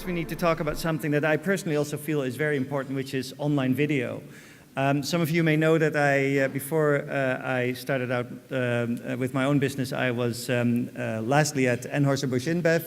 course, we need to talk about something that I personally also feel is very important, which is online video. Some of you may know that before I started out with my own business, I was lastly at Anheuser-Busch InBev.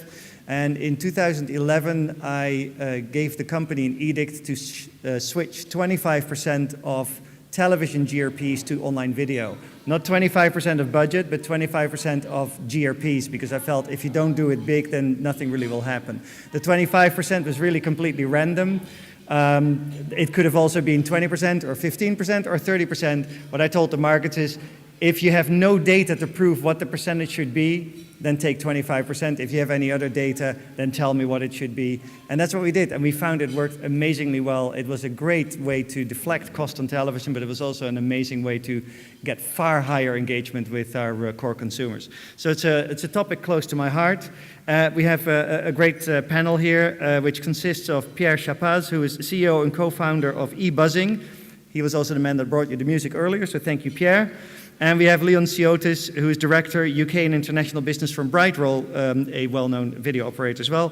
And in 2011, I gave the company an edict to switch 25% of television GRPs to online video. Not 25% of budget, but 25% of GRPs, because I felt if you don't do it big, then nothing really will happen. The 25% was really completely random. It could have also been 20% or 15% or 30%. What I told the markets is, if you have no data to prove what the percentage should be, then take 25%. If you have any other data, then tell me what it should be. And that's what we did, and we found it worked amazingly well. It was a great way to deflect cost on television, but it was also an amazing way to get far higher engagement with our core consumers. So it's a topic close to my heart. We have a great panel here, which consists of Pierre Chappaz, who is CEO and co-founder of Ebuzzing. He was also the man that brought you the music earlier, so thank you, Pierre. And we have Siotis, who is Director, UK and International Business from BrightRoll, a well-known video operator as well.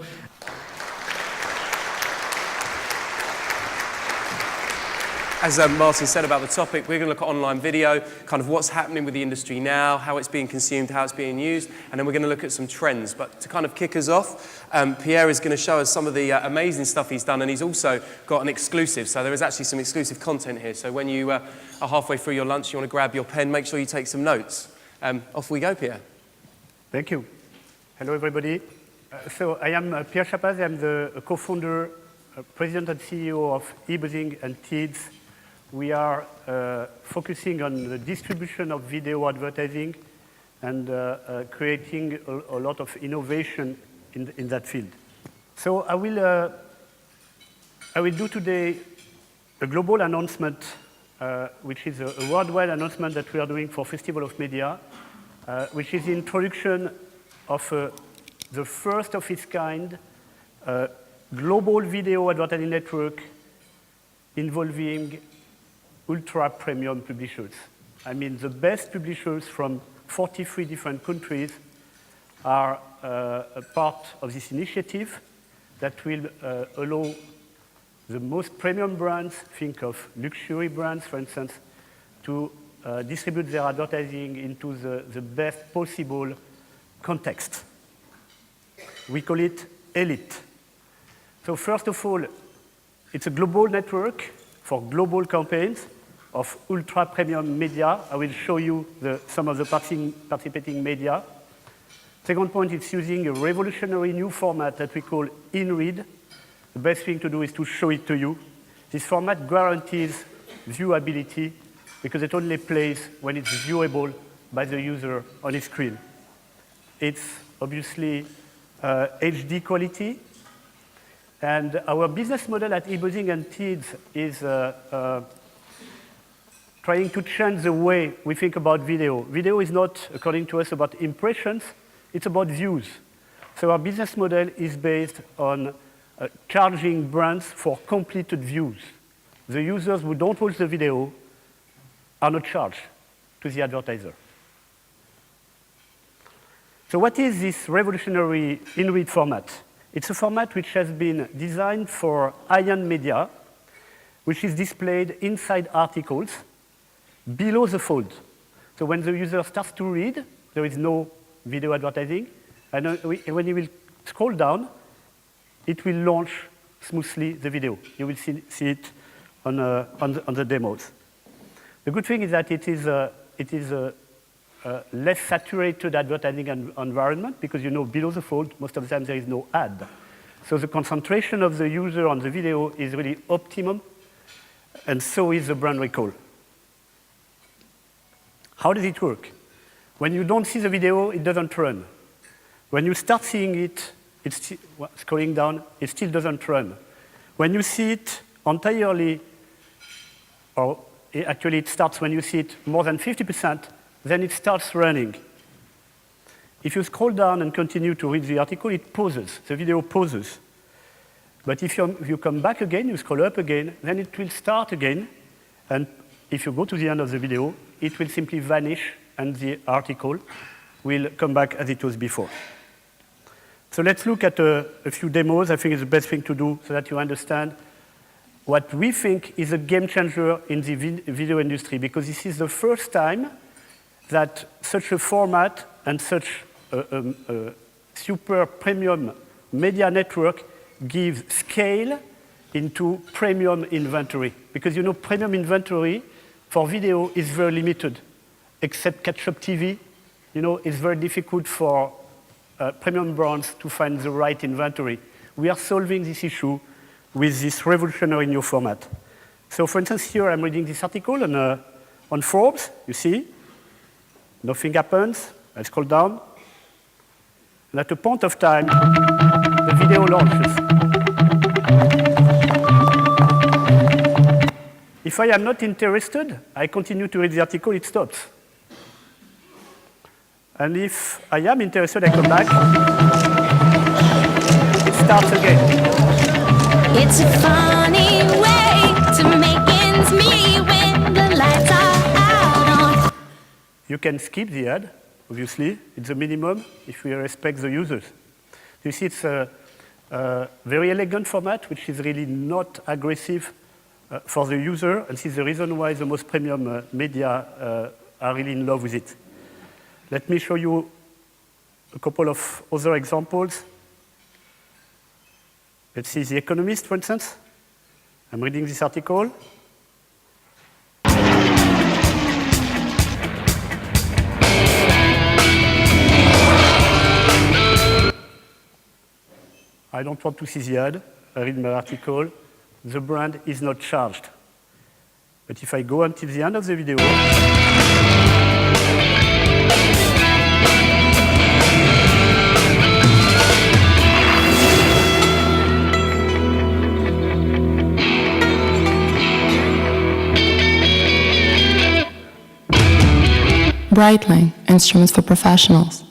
As Martin said about the topic, we're going to look at online video, kind of what's happening with the industry now, how it's being consumed, how it's being used, and then we're going to look at some trends. But to kind of kick us off, Pierre is going to show us some of the amazing stuff he's done, and he's also got an exclusive. So there is actually some exclusive content here. So when you are halfway through your lunch, you want to grab your pen, make sure you take some notes. Off we go, Pierre. Thank you. Hello, everybody. So I am Pierre Chappaz. I'm the co-founder, president and CEO of Ebuzzing and BrightRoll. We are focusing on the distribution of video advertising and creating a lot of innovation in that field. So I will do today a global announcement, which is a worldwide announcement that we are doing for Festivalof Media, which is the introduction of the first of its kind global video advertising network involving ultra-premium publishers. I mean, the best publishers from 43 different countries are a part of this initiative that will allow the most premium brands, think of luxury brands, for instance, to distribute their advertising into the best possible context. We call it Elite. So first of all, it's a global network for global campaigns of ultra-premium media. I will show you some of the participating media. Second point, it's using a revolutionary new format that we call in-read. The best thing to do is to show it to you. This format guarantees viewability because it only plays when it's viewable by the user on his screen. It's obviously HD quality. And our business model at Ebuzzing and BrightRoll is trying to change the way we think about video. Video is not, according to us, about impressions, it's about views. So our business model is based on charging brands for completed views. The users who don't watch the video are not charged to the advertiser. So what is this revolutionary in-read format? It's a format which has been designed for high-end media, which is displayed inside articles below the fold. So when the user starts to read, there is no video advertising. And when you will scroll down, it will launch smoothly the video. You will see it on the demos. The good thing is that it is a less saturated advertising environment because below the fold, most of the time there is no ad. So the concentration of the user on the video is really optimum, and so is the brand recall. How does it work? When you don't see the video, it doesn't run. When you start seeing it, it's scrolling down, it still doesn't run. When you see it entirely, or actually it starts when you see it more than 50%, then it starts running. If you scroll down and continue to read the article, it pauses. The video pauses. But if you come back again, you scroll up again, then it will start again. And if you go to the end of the video, it will simply vanish and the article will come back as it was before. So let's look at a few demos. I think it's the best thing to do so that you understand what we think is a game changer in the video industry, because this is the first time that such a format and such a super premium media network gives scale into premium inventory. Because you know, premium inventory for video is very limited, except catch-up TV. You know, it's very difficult for premium brands to find the right inventory. We are solving this issue with this revolutionary new format. So for instance, here I'm reading this article on Forbes, you see. Nothing happens, I scroll down. And at a point of time, the video launches. If I am not interested, I continue to read the article, it stops. And if I am interested, I come back. It starts again. It's a funny way to make ends meet when the lights are out on. You can skip the ad, obviously. It's the minimum if we respect the users. You see, it's a very elegant format, which is really not aggressive for the user, and this is the reason why the most premium media are really in love with it. Let me show you a couple of other examples. Let's see The Economist, for instance. I'm reading this article. I don't want to see the ad. I read my article. The brand is not charged. But if I go until the end of the video, Breitling, instruments for professionals.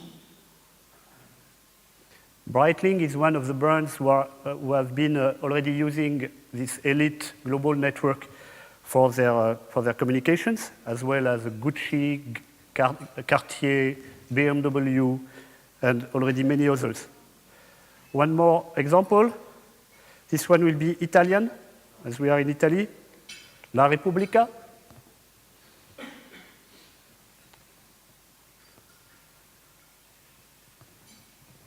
Breitling is one of the brands who have been already using this elite global network for their communications, as well as Gucci, Cartier, BMW, and already many others. One more example. This one will be Italian, as we are in Italy. La Repubblica.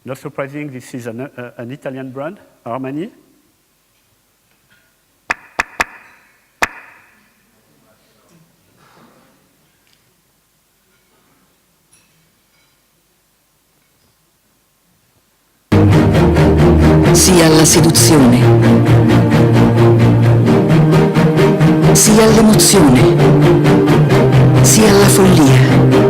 Not surprising, this is an Italian brand, Armani. Sì alla seduzione, sì all'emozione, sì alla follia.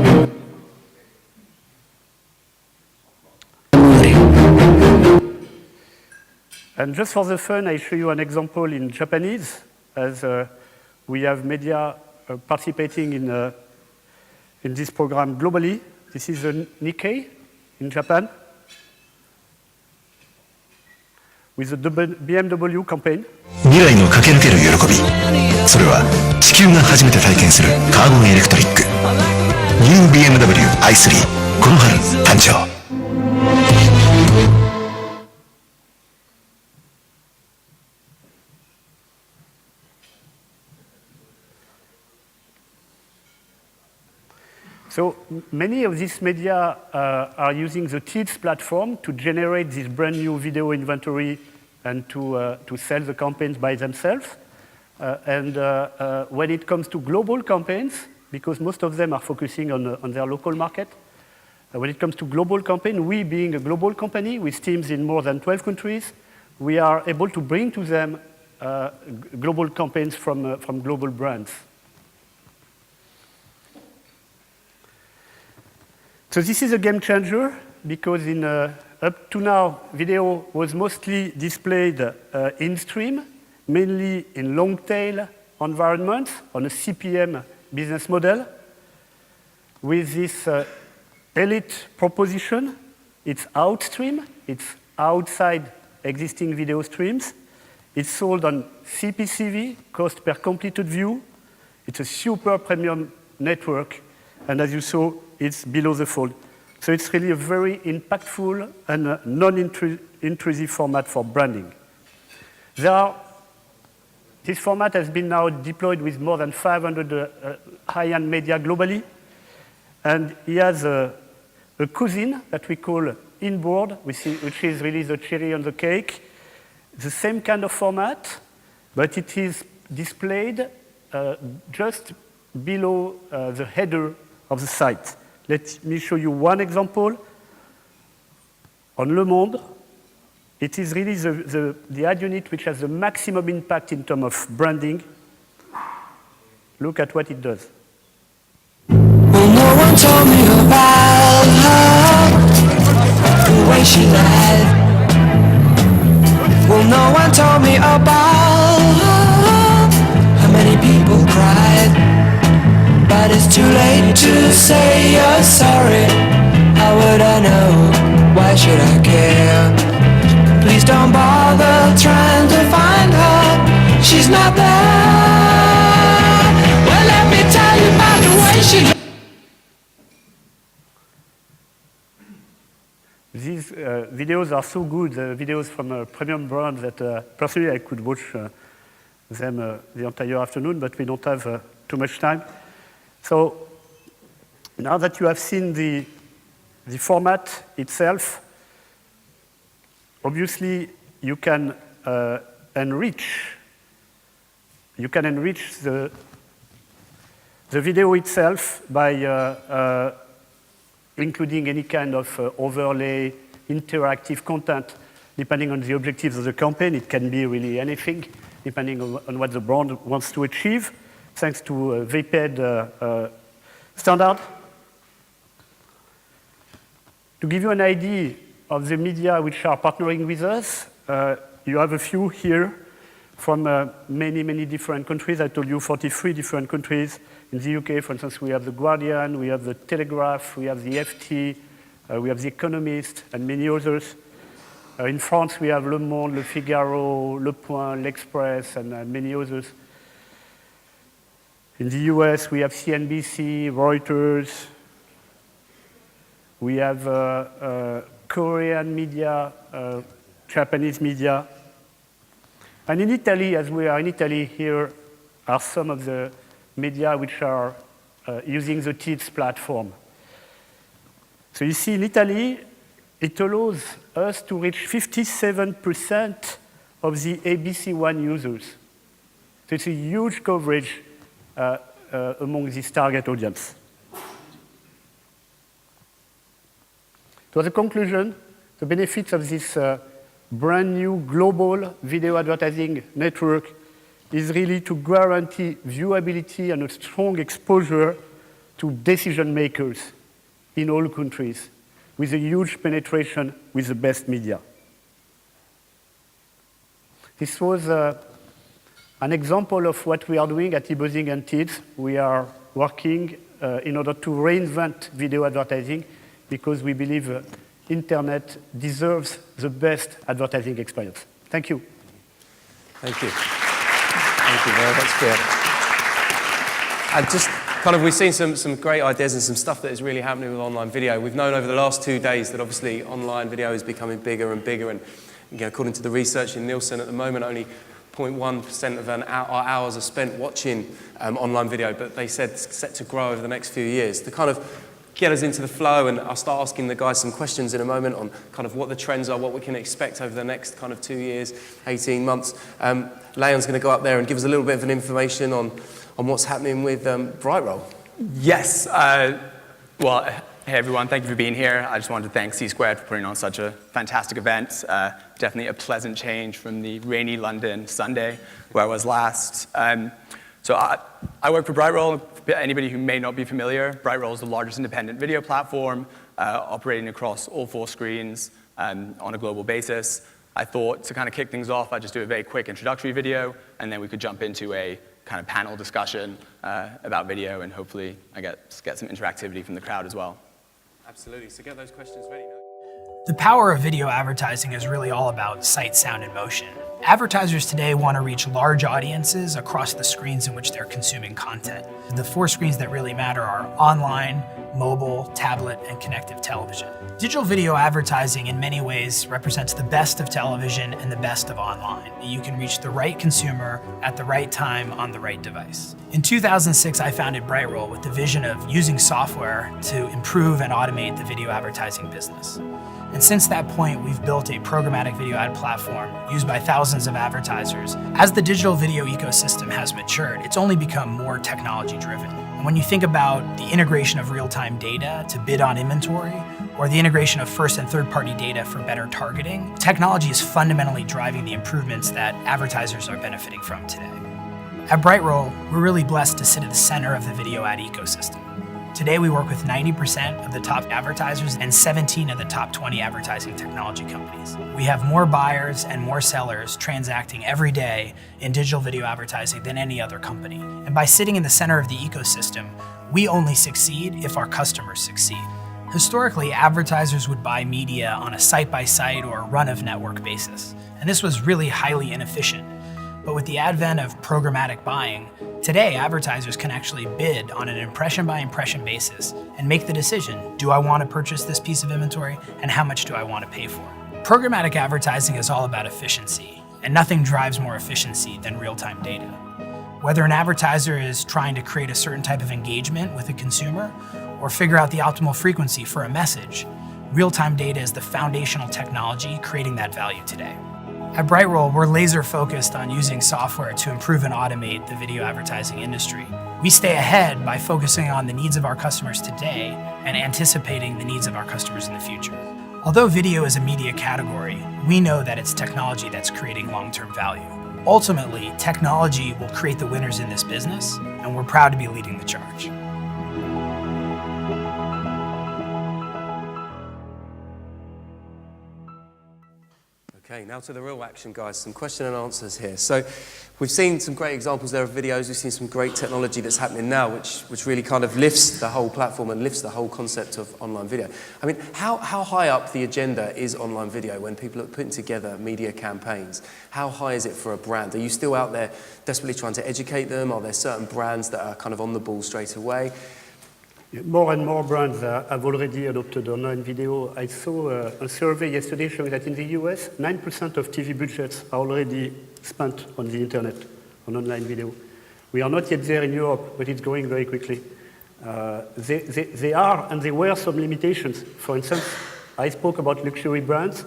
And just for the fun, I show you an example in Japanese, as we have media participating in this program globally. This is the Nikkei in Japan, with the BMW campaign. 未来の駆け抜ける喜び、それは地球が初めて体験するカーボンエレクトリック。ニュー BMW i3 この春誕生。So many of these media are using the TEEDS platform to generate this brand new video inventory and to sell the campaigns by themselves. When it comes to global campaigns, because most of them are focusing on their local market, when it comes to global campaign, we being a global company with teams in more than 12 countries, we are able to bring to them global campaigns from global brands. So this is a game changer because up to now, video was mostly displayed in stream, mainly in long tail environments on a CPM business model. With this elite proposition, it's outstream, it's outside existing video streams. It's sold on CPCV, cost per completed view. It's a super premium network, and as you saw, it's below the fold. So it's really a very impactful and non-intrusive format for branding. This format has been now deployed with more than 500 high-end media globally. And he has a cousin that we call inboard, which is really the cherry on the cake. The same kind of format, but it is displayed just below the header of the site. Let me show you one example. On Le Monde, it is really the ad unit which has the maximum impact in terms of branding. Look at what it does. Well, no one told me about her, the way she lied. Well, no one told me about her, how many people cried. But it's too late to say you're sorry. How would I know? Why should I care? Please don't bother trying to find her. She's not there. Well, let me tell you about the way she... These videos are so good, videos from a premium brand that personally I could watch them the entire afternoon, but we don't have too much time. So now that you have seen the format itself, obviously you can enrich the video itself by including any kind of overlay, interactive content, depending on the objectives of the campaign. It can be really anything, depending on what the brand wants to achieve, thanks to a VPED standard. To give you an idea of the media which are partnering with us, you have a few here from many, many different countries. I told you 43 different countries. In the UK, for instance, we have The Guardian, we have The Telegraph, we have the FT, we have The Economist, and many others. In France, we have Le Monde, Le Figaro, Le Point, L'Express, and many others. In the US, we have CNBC, Reuters. We have Korean media, Japanese media. And in Italy, as we are in Italy, here are some of the media which are using the TIDS platform. So you see in Italy, it allows us to reach 57% of the ABC1 users. So it's a huge coverage among this target audience. So as a conclusion, the benefits of this brand new global video advertising network is really to guarantee viewability and a strong exposure to decision makers in all countries with a huge penetration with the best media. This was an example of what we are doing at Ebuzzing and TIDS. We are working in order to reinvent video advertising because we believe internet deserves the best advertising experience. Thank you. Thank you. Thank you very much, Pierre. And just kind of, we've seen some great ideas and some stuff that is really happening with online video. We've known over the last 2 days that obviously online video is becoming bigger and bigger, and according to the research in Nielsen at the moment, only 0.1% of our hours are spent watching online video, but they said it's set to grow over the next few years. To kind of get us into the flow, and I'll start asking the guys some questions in a moment on kind of what the trends are, what we can expect over the next kind of 2 years, 18 months. Leon's going to go up there and give us a little bit of an information on what's happening with BrightRoll. Yes. Well, hey everyone, thank you for being here. I just wanted to thank C-Squared for putting on such a fantastic event. Definitely a pleasant change from the rainy London Sunday where I was last. So I work for BrightRoll. Anybody who may not be familiar, BrightRoll is the largest independent video platform operating across all 4 screens on a global basis. I thought to kind of kick things off, I'd just do a very quick introductory video, and then we could jump into a kind of panel discussion about video, and hopefully I get some interactivity from the crowd as well. Absolutely, so get those questions ready now. The power of video advertising is really all about sight, sound, and motion. Advertisers today want to reach large audiences across the screens in which they're consuming content. The 4 screens that really matter are online, mobile, tablet, and connected television. Digital video advertising in many ways represents the best of television and the best of online. You can reach the right consumer at the right time on the right device. In 2006, I founded BrightRoll with the vision of using software to improve and automate the video advertising business. And since that point, we've built a programmatic video ad platform used by thousands of advertisers. As the digital video ecosystem has matured, it's only become more technology-driven. And when you think about the integration of real-time data to bid on inventory, or the integration of first and third-party data for better targeting, technology is fundamentally driving the improvements that advertisers are benefiting from today. At BrightRoll, we're really blessed to sit at the center of the video ad ecosystem. Today, we work with 90% of the top advertisers and 17 of the top 20 advertising technology companies. We have more buyers and more sellers transacting every day in digital video advertising than any other company. And by sitting in the center of the ecosystem, we only succeed if our customers succeed. Historically, advertisers would buy media on a site-by-site or run-of-network basis, and this was really highly inefficient. But with the advent of programmatic buying, today advertisers can actually bid on an impression-by-impression basis and make the decision, do I want to purchase this piece of inventory, and how much do I want to pay for it? Programmatic advertising is all about efficiency, and nothing drives more efficiency than real-time data. Whether an advertiser is trying to create a certain type of engagement with a consumer or figure out the optimal frequency for a message, real-time data is the foundational technology creating that value today. At BrightRoll, we're laser focused on using software to improve and automate the video advertising industry. We stay ahead by focusing on the needs of our customers today and anticipating the needs of our customers in the future. Although video is a media category, we know that it's technology that's creating long-term value. Ultimately, technology will create the winners in this business, and we're proud to be leading the charge. Okay, now to the real action, guys. Some question and answers here. So we've seen some great examples there of videos. We've seen some great technology that's happening now, which really kind of lifts the whole platform and lifts the whole concept of online video. I mean, how high up the agenda is online video when people are putting together media campaigns? How high is it for a brand? Are you still out there desperately trying to educate them? Are there certain brands that are kind of on the ball straight away? More and more brands have already adopted online video. I saw a survey yesterday showing that in the US, 9% of TV budgets are already spent on the internet, on online video. We are not yet there in Europe, but it's growing very quickly. There are and there were some limitations. For instance, I spoke about luxury brands.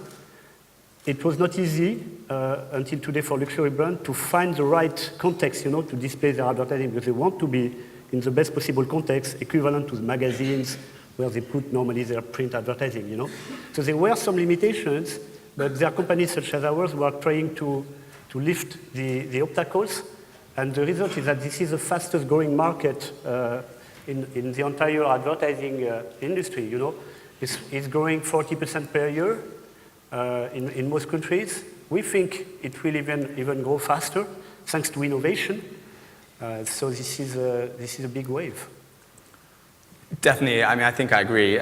It was not easy until today for luxury brands to find the right context, to display their advertising, because they want to be in the best possible context, equivalent to the magazines where they put normally their print advertising, So there were some limitations, but there are companies such as ours who are trying to lift the obstacles, and the result is that this is the fastest growing market in the entire advertising industry, It's growing 40% per year in most countries. We think it will even grow faster, thanks to innovation. So this is a big wave. Definitely. I mean, I think I agree.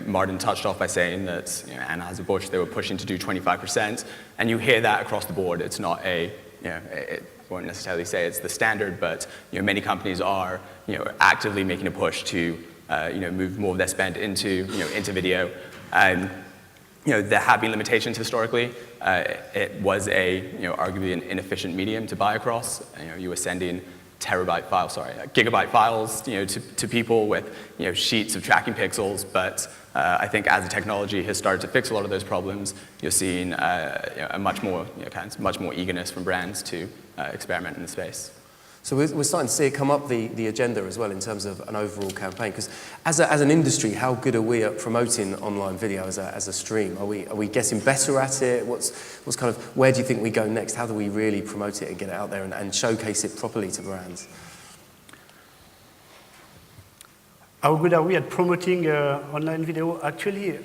Martin touched off by saying that Anheuser-Busch, they were pushing to do 25%, and you hear that across the board. It's not it won't necessarily say it's the standard, but many companies are actively making a push to move more of their spend into video. There have been limitations historically. It was arguably an inefficient medium to buy across. You were sending gigabyte files, to people with, sheets of tracking pixels. But I think as the technology has started to fix a lot of those problems, you're seeing a much more, much more eagerness from brands to experiment in the space. So we're starting to see it come up the agenda as well in terms of an overall campaign. Because as an industry, how good are we at promoting online video as a stream? Are we getting better at it? What's kind of, where do you think we go next? How do we really promote it and get it out there and showcase it properly to brands? How good are we at promoting online video? Actually,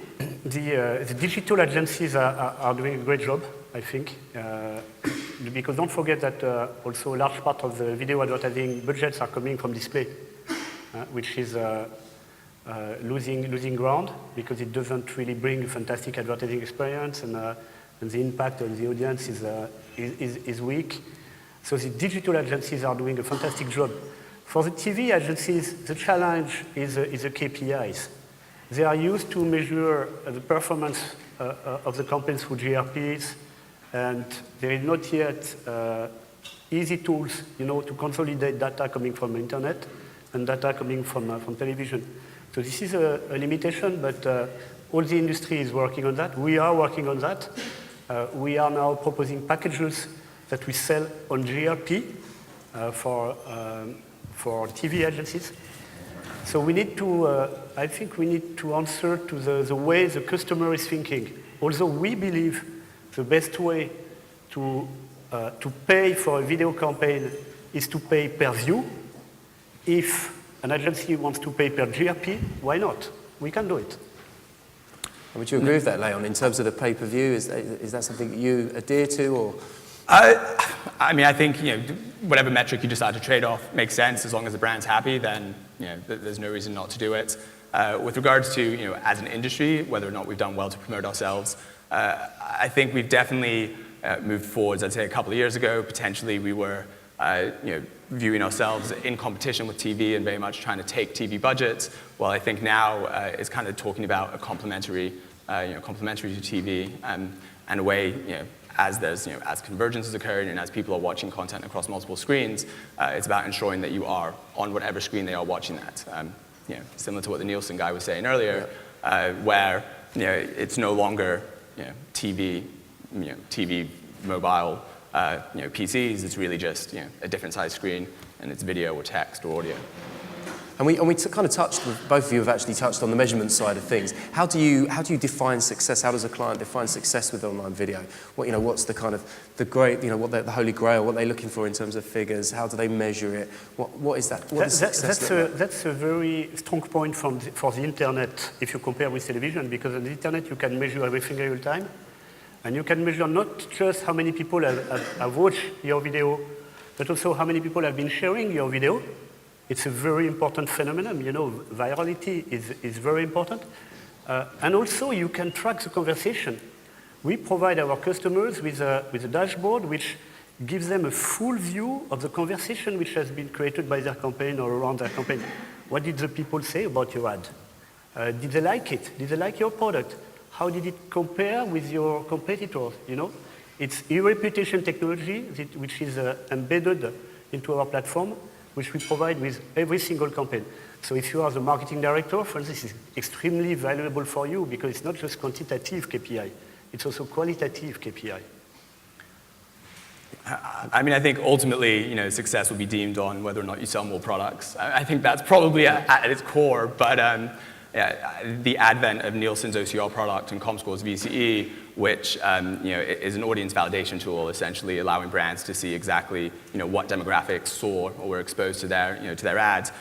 the digital agencies are doing a great job, I think. Because don't forget that also a large part of the video advertising budgets are coming from display, which is losing ground because it doesn't really bring a fantastic advertising experience, and the impact on the audience is weak. So the digital agencies are doing a fantastic job. For the TV agencies, the challenge is the KPIs. They are used to measure the performance of the campaigns through GRPs, and there is not yet easy tools, to consolidate data coming from the internet and data coming from television. So this is a limitation, but all the industry is working on that. We are working on that. We are now proposing packages that we sell on GRP for TV agencies. So we need to, I think we need to answer to the way the customer is thinking. Although we believe the best way to pay for a video campaign is to pay per view. If an agency wants to pay per GRP, why not? We can do it. Would you agree with that, Leon, in terms of the pay-per-view? Is that something that you adhere to, or? I mean, I think whatever metric you decide to trade off makes sense. As long as the brand's happy, then there's no reason not to do it. With regards to as an industry, whether or not we've done well to promote ourselves, I think we've definitely moved forwards. I'd say a couple of years ago, potentially we were viewing ourselves in competition with TV and very much trying to take TV budgets. While I think now it's kind of talking about a complementary to TV, and a way as there's as convergence is occurring and as people are watching content across multiple screens, it's about ensuring that you are on whatever screen they are watching that. Similar to what the Nielsen guy was saying earlier, where it's no longer TV, mobile, PCs. It's really just a different size screen, and it's video or text or audio. And we kind of touched, both of you have actually touched on the measurement side of things. How do you define success? How does a client define success with online video? What's the kind of the great, what the holy grail? What they're looking for in terms of figures? How do they measure it? What is that? What does success look like? That's a very strong point for the internet if you compare with television, because on the internet you can measure everything every time, and you can measure not just how many people have watched your video, but also how many people have been sharing your video. It's a very important phenomenon. Virality is very important. And also, you can track the conversation. We provide our customers with a dashboard which gives them a full view of the conversation which has been created by their campaign or around their campaign. What did the people say about your ad? Did they like it? Did they like your product? How did it compare with your competitors? It's e-reputation technology which is embedded into our platform, which we provide with every single campaign. So if you are the marketing director, for instance, this is extremely valuable for you because it's not just quantitative KPI, it's also qualitative KPI. I mean, I think ultimately, success will be deemed on whether or not you sell more products. I think that's probably at its core, but the advent of Nielsen's OCR product and Comscore's VCE, which is an audience validation tool, essentially allowing brands to see exactly what demographics saw or were exposed to their ads,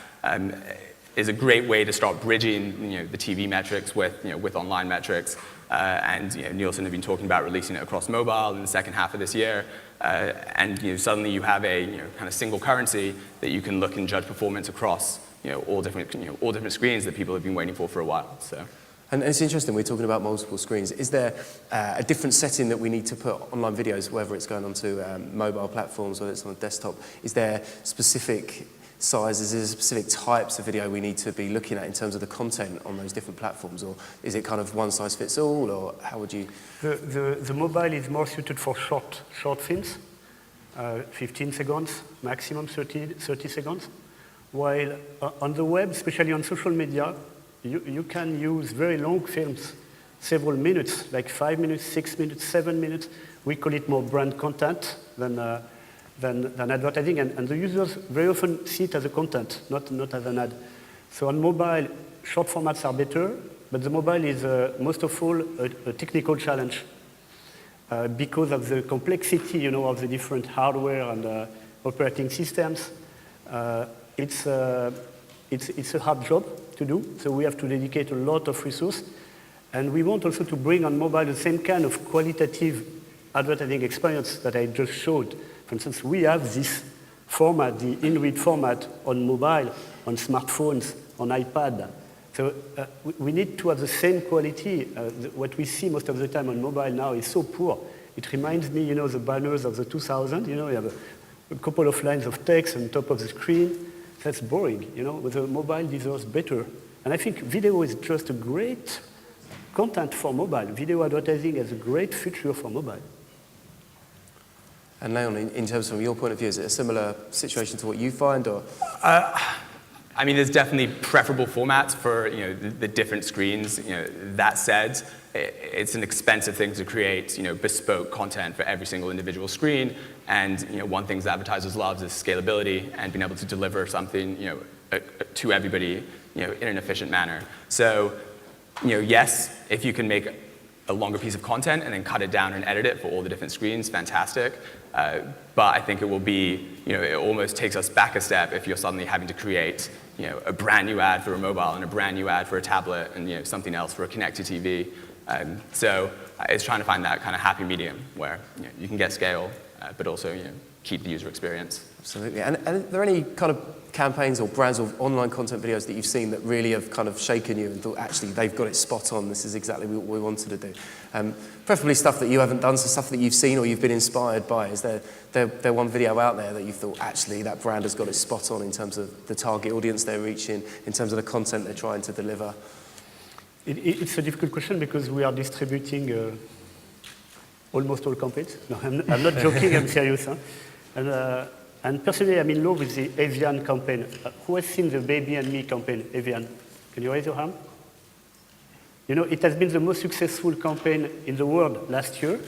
is a great way to start bridging the TV metrics with online metrics. And Nielsen have been talking about releasing it across mobile in the second half of this year. And suddenly you have a kind of single currency that you can look and judge performance across all different screens that people have been waiting for a while. So. And it's interesting, we're talking about multiple screens. Is there a different setting that we need to put online videos, whether it's going onto mobile platforms or it's on a desktop? Is there specific sizes, is there specific types of video we need to be looking at in terms of the content on those different platforms? Or is it kind of one size fits all, or how would you? The mobile is more suited for short films, 15 seconds, maximum 30 seconds. While on the web, especially on social media, you can use very long films, several minutes, like 5 minutes, 6 minutes, 7 minutes. We call it more brand content than advertising, and the users very often see it as a content, not as an ad. So on mobile, short formats are better, but the mobile is most of all a technical challenge because of the complexity, of the different hardware and operating systems. It's a hard job to do, so we have to dedicate a lot of resources. And we want also to bring on mobile the same kind of qualitative advertising experience that I just showed. For instance, we have this format, the in-read format on mobile, on smartphones, on iPad. So we need to have the same quality. What we see most of the time on mobile now is so poor. It reminds me, the banners of the 2000s. You have a couple of lines of text on top of the screen. that's boring. You know, the mobile deserves better. And I think video is just a great content for mobile. Video advertising has a great future for mobile. And Leon, in terms of your point of view, is it a similar situation to what you find, or? I mean, there's definitely preferable formats for the different screens. That said, it's an expensive thing to create bespoke content for every single individual screen. And one thing that advertisers love is scalability and being able to deliver something to everybody in an efficient manner. So yes, if you can make a longer piece of content and then cut it down and edit it for all the different screens, fantastic. But I think it will be, it almost takes us back a step if you're suddenly having to create, a brand new ad for a mobile and a brand new ad for a tablet and something else for a connected TV. So it's trying to find that kind of happy medium where you can get scale, but also keep the user experience. Absolutely. And are there any kind of campaigns or brands or online content videos that you've seen that really have kind of shaken you and thought, actually, they've got it spot on, this is exactly what we wanted to do? Preferably stuff that you haven't done, so stuff that you've seen or you've been inspired by. Is there one video out there that you thought, actually, that brand has got it spot on in terms of the target audience they're reaching, in terms of the content they're trying to deliver? It's a difficult question because we are distributing almost all campaigns. No, I'm not joking, I'm serious. Huh? And personally, I'm in love with the Evian campaign. Who has seen the Baby and Me campaign, Evian? Can you raise your hand? It has been the most successful campaign in the world last year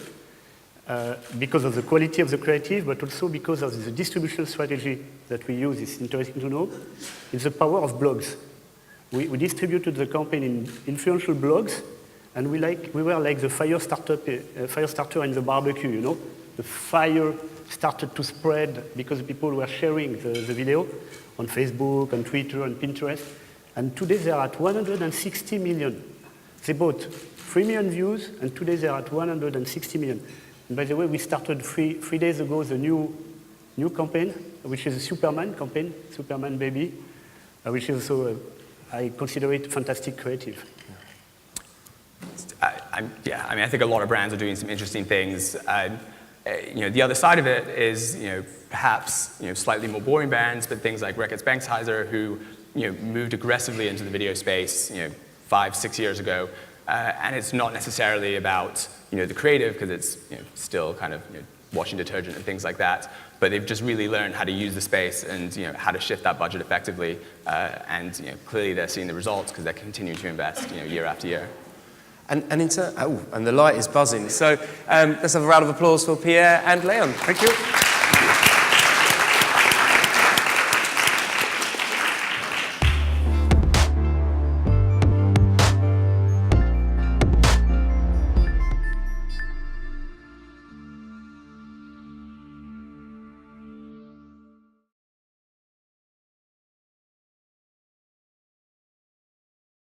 because of the quality of the creative, but also because of the distribution strategy that we use. It's interesting to know. It's the power of blogs. We distributed the campaign in influential blogs, and we were like the fire starter in the barbecue, The fire started to spread because people were sharing the video on Facebook, on Twitter, on Pinterest. And today they are at 160 million. They bought 3 million views, and today they are at 160 million. And by the way, we started three days ago the new campaign, which is a Superman campaign, Superman Baby, which is also, I consider it fantastic creative. I think a lot of brands are doing some interesting things. The other side of it is, perhaps, slightly more boring brands, but things like Reckitt's Bankshizer, who, moved aggressively into the video space, 5-6 years ago, and it's not necessarily about, the creative, because it's, still kind of, washing detergent and things like that, but they've just really learned how to use the space and, how to shift that budget effectively, and, clearly they're seeing the results because they're continuing to invest, year after year. And the light is buzzing. So let's have a round of applause for Pierre and Leon. Thank you.